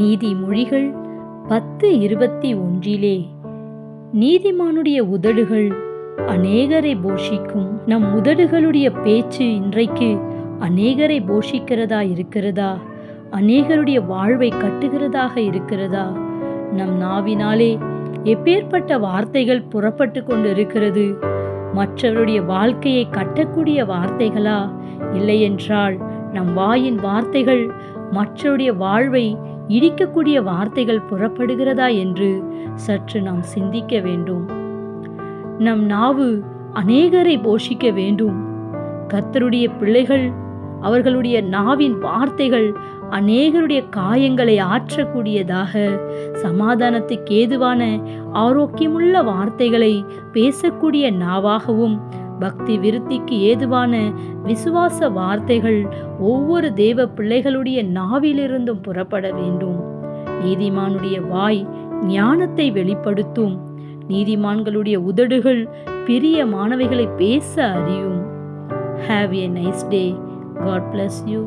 நீதிமொழிகள் 10:21 நீதிமானுடைய உதடுகள் அநேகரை போஷிக்கும். நம் உதடுகளுடைய பேச்சு இன்றைக்கு அநேகரை போஷிக்கிறதா இருக்கிறதா? அநேகருடைய வாழ்வை கட்டுகிறதாக இருக்கிறதா? நம் நாவினாலே எப்பேற்பட்ட வார்த்தைகள் புறப்பட்டு கொண்டு இருக்கிறது? மற்றவருடைய வாழ்க்கையை கட்டக்கூடிய வார்த்தைகளா? இல்லையென்றால் நம் வாயின் வார்த்தைகள் மற்றவருடைய வாழ்வை இடிக்கக்கூடிய வார்த்தைகள் புறப்படுகிறதா என்று சற்று நாம் சிந்திக்க வேண்டும். நம் நாவு அநேகரை போஷிக்க வேண்டும். கர்த்தருடைய பிள்ளைகள் அவர்களுடைய நாவின் வார்த்தைகள் அநேகருடைய காயங்களை ஆற்றக்கூடியதாக, சமாதானத்துக்கு ஏதுவான ஆரோக்கியமுள்ள வார்த்தைகளை பேசக்கூடிய நாவாகவும், பக்தி விருத்திக்கு ஏதுவான விசுவாச வார்த்தைகள் ஒவ்வொரு தேவ பிள்ளைகளுடைய நாவிலிருந்தும் புறப்பட வேண்டும். நீதிமானுடைய வாய் ஞானத்தை வெளிப்படுத்தும். நீதிமான்களுடைய உதடுகள் பிரியமானவைகளை பேச அறியும். Have a nice day. God bless you.